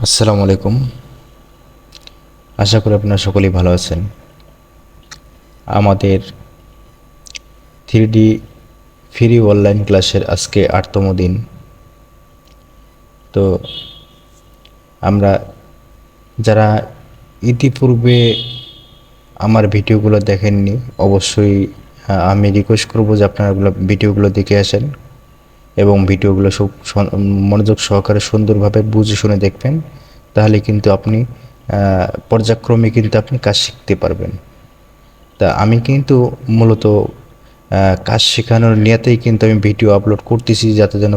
আসসালামু আলাইকুম। আশা করি আপনারা সকলেই ভালো আছেন। আমাদের 3D ফ্রি অনলাইন ক্লাসের আজকে 8তম দিন। তো আমরা যারা ইতিপূর্বে আমার ভিডিওগুলো দেখেননি, অবশ্যই আমি রিকোয়েস্ট করব যে আপনারা ভিডিওগুলো দেখে আসেন এবং ভিডিওগুলো মনোযোগ সহকারে সুন্দরভাবে বুঝে শুনে দেখবেন। তাহলে কিন্তু আপনি পর্যায়ক্রমে কিন্তু আপনি কাজ শিখতে পারবেন। তা আমি কিন্তু মূলত কাজ শেখানোর নিয়তেই কিন্তু আমি ভিডিও আপলোড করতেছি, যাতে যেন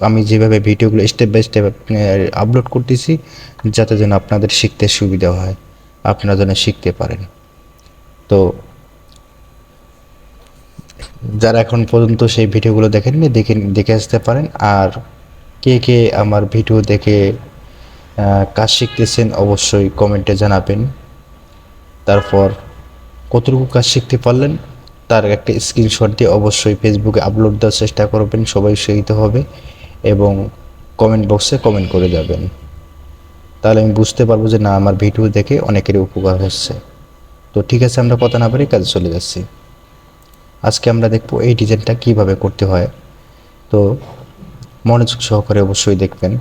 আমি যেভাবে ভিডিওগুলো স্টেপ বাই স্টেপ আপলোড করতেছি, যাতে যেন আপনাদের শিখতে সুবিধা হয়, আপনারা যেন শিখতে পারেন। তো যারা এখন পর্যন্ত সেই ভিডিওগুলো দেখেননি, দেখে আসতে পারেন। আর কে কে আমার ভিডিও দেখে কাজ শিখতেছেন অবশ্যই কমেন্টে জানাবেন। তারপর কতটুকু কাজ শিখতে পারলেন তার একটা স্ক্রিনশট দিয়ে অবশ্যই ফেসবুকে আপলোড দেওয়ার চেষ্টা করবেন, সবাই শিখতে হবে। এবং কমেন্ট বক্সে কমেন্ট করে যাবেন, তাহলে আমি বুঝতে পারবো যে না, আমার ভিডিও দেখে অনেকেরই উপকার হচ্ছে। তো ঠিক আছে, আমরা কথা না বলে কাজে চলে যাচ্ছি। আজকে আমরা দেখবো এই ডিজাইনটা কিভাবে করতে হয়। তো মনোযোগ সহকারে অবশ্যই দেখবেন।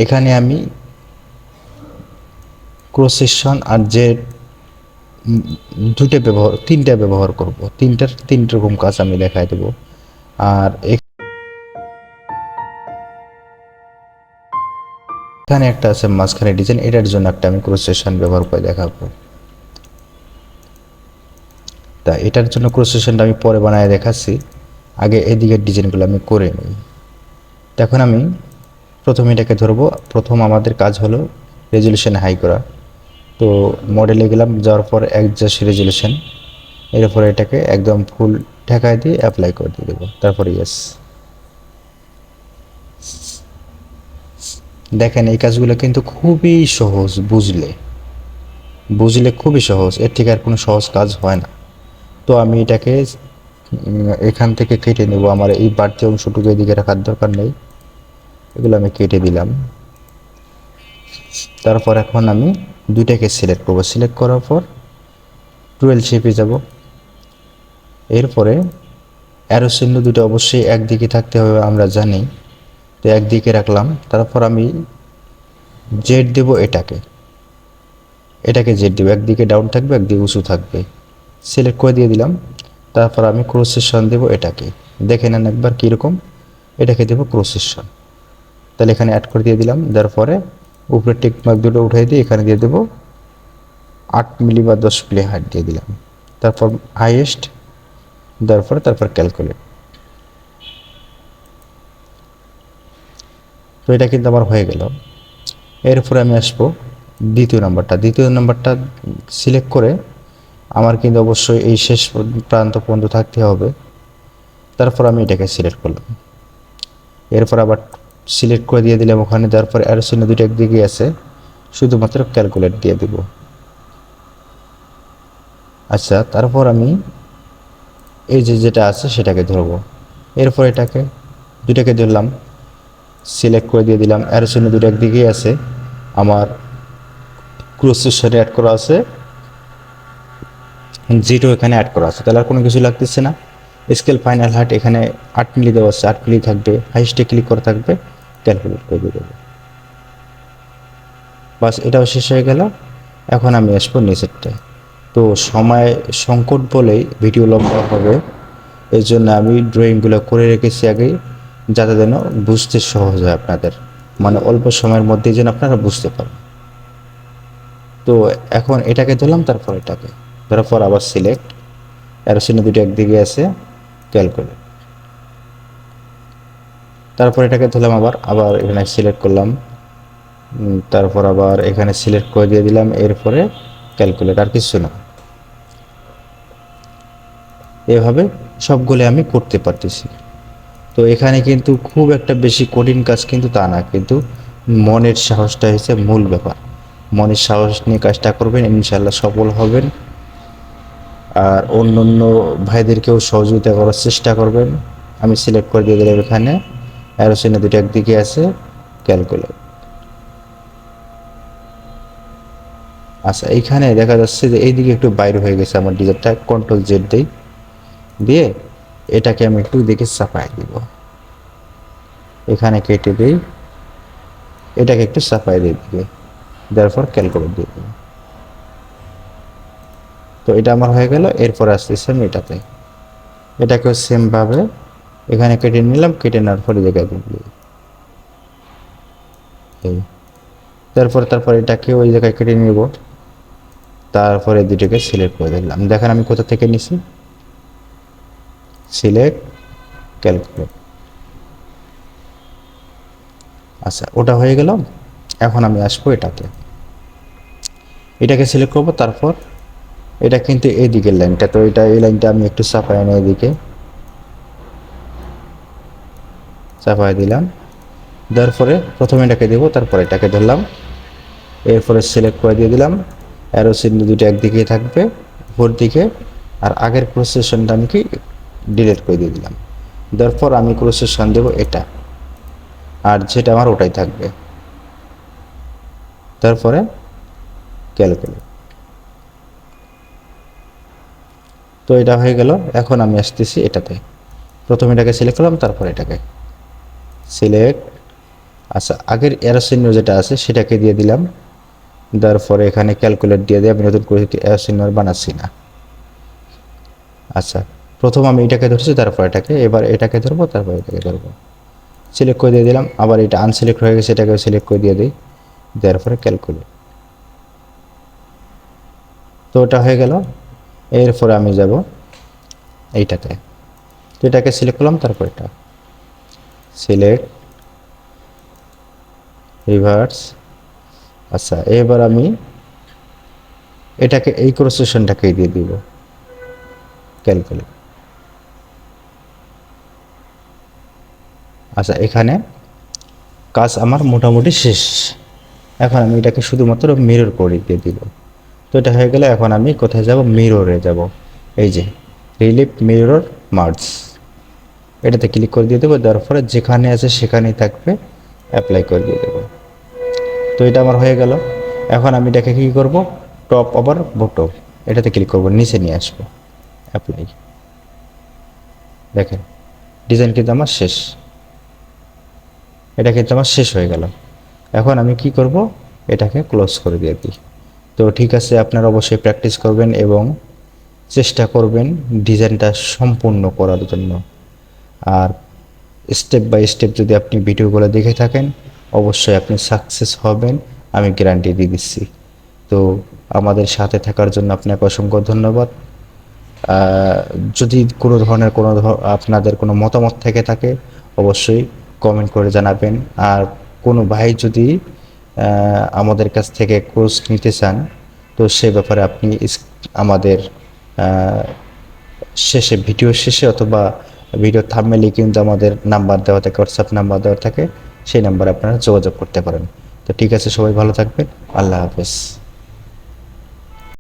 এখানে আমি ক্রস সেকশন আর যে তিনটা ব্যবহার করব, তিন রকম কাজ আমি দেখাই দেব। আর এখানে একটা আছে মাঝখানে ডিজাইন, এটার জন্য একটা আমি ক্রস সেকশন ব্যবহার করে দেখাবো। তা এটার জন্য ক্রস সেকশনটা আমি পরে বানায় দেখাচ্ছি, আগে এদিকের ডিজাইনগুলো আমি করে নিই। এখন আমি প্রথমে এটাকে ধরবো। প্রথম আমাদের কাজ হলো রেজলিউশন হাই করা। তো মডেলে গেলাম, যাওয়ার পর অ্যাডজাস্ট রেজলিউশন, এরপরে এটাকে একদম ফুল ঠেকায় দিয়ে অ্যাপ্লাই করে দিয়ে দেবো। তারপরে ইয়েস। দেখেন এই কাজগুলো কিন্তু খুবই সহজ, বুঝলে বুঝলে খুবই সহজ, এর থেকে আর কোনো সহজ কাজ হয় না। তো আমি এটাকে এখান থেকে কেটে নেব। আমার এই বাড়তি অংশটুকু এদিকে রাখার দরকার নেই, এগুলো আমি কেটে দিলাম। তারপর এখন আমি দুইটাকে সিলেক্ট করব। সিলেক্ট করার পর টুয়েলভ শেপে যাব। এরপরে অ্যারো চিহ্ন দুটো অবশ্যই একদিকে থাকতে হবে, আমরা জানি। তো একদিকে রাখলাম। তারপর আমি জেড দেব, এটাকে জেড দেবো। একদিকে ডাউন থাকবে, একদিকে উঁচু থাকবে। সিলেক্ট করে দিয়ে দিলাম। তারপর আমি ক্রস সেকশন দেবো এটাকে। দেখে নেন একবার কীরকম। এটাকে দেবো ক্রস সেকশন। তাহলে এখানে অ্যাড করে দিয়ে দিলাম। দেওয়ার পরে উপরে টিক মার্ক দুটো উঠাই দিয়ে এখানে দিয়ে দেবো 8 মিলি বা 10 মিলি হাইট দিয়ে দিলাম। তারপর হাইয়েস্ট দেওয়ার পরে তারপর ক্যালকুলেট। তো এটা কিন্তু আমার হয়ে গেল। এরপরে আমি আসবো দ্বিতীয় নাম্বারটা সিলেক্ট করে আমার কিন্তু অবশ্যই এই শেষ প্রান্ত পর্যন্ত থাকতে হবে। তারপর আমি এটাকে সিলেক্ট করলাম। এরপর আবার সিলেক্ট করে দিয়ে দিলাম ওখানে। দেওয়ার পর অ্যারো চিহ্ন দুটো একদিকে আছে, শুধুমাত্র ক্যালকুলেট দিয়ে দিব। আচ্ছা, তারপর আমি এই যেটা আছে সেটাকে ধরবো। এরপর দুটাকে ধরলাম, সিলেক্ট করে দিয়ে দিলাম। অ্যারো চিহ্ন দুটো একদিকেই আছে, আমার ক্রস সেকশনে অ্যাড করা আছে, জিরো এখানে অ্যাড করা আছে, তাহলে আর কোনো কিছু লাগতেছে না। স্কেল ফাইনাল হাইট এখানে 8 মিলি দেওয়া আছে, 8 মিলি থাকবে। হাইস্টে ক্লিক করা থাকবে, ক্যালকুলেট করে দিয়ে দেবো। বাস, এটাও শেষ হয়ে গেল। এখন আমি আসবো নিচেরটায়। তো সময় সংকট বলেই ভিডিও লম্বা হবে, এই জন্য আমি ড্রয়িংগুলো করে রেখেছি আগেই, যাতে যেন বুঝতে সহজ হয় আপনাদের, মানে অল্প সময়ের মধ্যেই যেন আপনারা বুঝতে পারেন। তো এখন এটাকে ধরলাম, তারপর এটাকে ধরার পর আবার সিলেক্ট, অ্যারো চিহ্ন দুটো একদিকে আছে, ক্যালকুলেট। তারপর এটাকে ধরলাম, আবার এখানে সিলেক্ট করলাম। তারপর আবার এখানে সিলেক্ট করে দিয়ে দিলাম। এরপরে ক্যালকুলেট, আর কিছু না। এভাবে সবগুলো আমি করতে পারতেছি। তো এখানে কিন্তু খুব একটা বেশি কঠিন কাজ কিন্তু তা না, কিন্তু মনের সাহসটা হচ্ছে মূল ব্যাপার। মনের সাহস নিয়ে কাজটা করবেন, ইনশাল্লাহ সফল হবেন। আর অন্য ভাইদেরকেও সহযোগিতা করার চেষ্টা করবেন। আমি সিলেক্ট করে দিয়ে দিলাম এখানে, অ্যারো চিহ্ন দুটো একদিকে আছে, ক্যালকুলেট। আচ্ছা এইখানে দেখা যাচ্ছে যে এইদিকে একটু বাইরে হয়ে গেছে আমার ডিজাইনটা, কন্ট্রোল জেড দিই, দিয়ে এটাকে আমি একটু দিকে চাপাই দিব, এখানে কেটে দিই, এটাকে একটু চাপাই দিয়ে দিবে, দেওয়ার পর ক্যালকুলেট দিয়ে দেবো। তো এটা আমার হয়ে গেল। এরপর আসতেছে আমি এটাকেও সেমভাবে এখানে কেটে নিলাম, কেটে নেওয়ার পরে জায়গায় দিই, তারপর এটাকে ওই জায়গায় কেটে নিব, তারপরে দুটোকে সিলেক্ট করে দিলাম। দেখেন আমি কোথা থেকে নিছি, সিলেক্ট, ক্যালকুলেট। আচ্ছা ওটা হয়ে গেল। এখন আমি আসবো এটাকে সিলেক্ট করব, তারপর এটা কিন্তু এই দিকের লাইনটা, তো এটা এই লাইনটা আমি একটু চাপাই না, এদিকে চাপাই দিলাম। দেওয়ার পরে প্রথমে এটাকে দেবো, তারপরে এটাকে ধরলাম, এরপরে সিলেক্ট করে দিয়ে দিলাম, অ্যারো চিহ্ন দুটো একদিকে থাকবে উপর দিকে, আর আগের প্রসেসনটা আমি কি ডিলিট করে দিয়ে দিলাম। তারপর আমি প্রসেসন দেবো এটা, আর যেটা আমার ওটাই থাকবে, তারপরে ক্যালকুলেট। তো এটা হয়ে গেল। এখন আমি আসতেছি এটাতে, প্রথমে এটাকে সিলেক্ট করলাম, তারপর এটাকে সিলেক্ট। আচ্ছা আগের অ্যারো চিহ্ন যেটা আছে সেটাকে দিয়ে দিলাম, দেওয়ার পরে এখানে ক্যালকুলেট দিয়ে দিয়ে আমি নতুন করে অ্যারো চিহ্ন আর বানাচ্ছি না। আচ্ছা প্রথম আমি এটাকে ধরছি, তারপর এটাকে, এবার এটাকে ধরবো, তারপর এটাকে ধরবো, সিলেক্ট করে দিয়ে দিলাম। আবার এটা আনসিলেক্ট হয়ে গেছে, এটাকে সিলেক্ট করে দিয়ে দিই, দেওয়ার পরে ক্যালকুলেট। তো ওটা হয়ে গেল। এরপরে আমি যাব এইটাতে, তো এটাকে সিলেক্ট করলাম, তারপর এটা সিলেক্ট, রিভার্স। আচ্ছা এবার আমি এটাকে এই প্রসেসনটাকে দিয়ে দিব, ক্যালকুলেট। আচ্ছা এখানে কাজ আমার মোটামুটি শেষ। এখন আমি এটাকে শুধুমাত্র মিরর করে দিয়ে দিব। তো এটা হয়ে গেলে এখন আমি কোথায় যাব, মিররে যাব, এই যে রিলিফ মিরর মার্জ, এটাতে ক্লিক করে দিয়ে দেবো। দেওয়ার পরে যেখানে আছে সেখানেই থাকবে, অ্যাপ্লাই করে দিয়ে দেবো। তো এটা আমার হয়ে গেল। এখন আমি এটাকে কী করব, টপ ওভার বটম, এটাতে ক্লিক করব, নিচে নিয়ে আসবো, অ্যাপ্লাই। দেখেন ডিজাইন কিন্তু আমার শেষ, এটা কিন্তু আমার শেষ হয়ে গেল। এখন আমি কি করব, এটাকে ক্লোজ করে দিয়ে দিই। তো ঠিক আছে, আপনারা অবশ্যই প্র্যাকটিস করবেন এবং চেষ্টা করবেন ডিজাইনটা সম্পূর্ণ করার জন্য। আর স্টেপ বাই স্টেপ যদি আপনি ভিডিওগুলো দেখে থাকেন, অবশ্যই আপনি সাকসেস হবেন, আমি গ্যারান্টি দিয়ে দিচ্ছি। তো আমাদের সাথে থাকার জন্য আপনাকে অসংখ্য ধন্যবাদ। যদি কোনো ধরনের আপনাদের কোনো মতামত থেকে থাকে, অবশ্যই কমেন্ট করে জানাবেন। আর কোনো ভাই যদি আমাদের কাছ থেকে কোর্স নিতে চান, তো সে ব্যাপারে আপনি আমাদের শেষে, ভিডিও শেষে অথবা ভিডিও থাম্বনেইলে কিন্তু আমাদের নাম্বার দেওয়া থাকে, হোয়াটসঅ্যাপ নাম্বার দেওয়া থাকে, সেই নাম্বারে আপনারা যোগাযোগ করতে পারেন। তো ঠিক আছে, সবাই ভালো থাকবেন, আল্লাহ হাফেজ।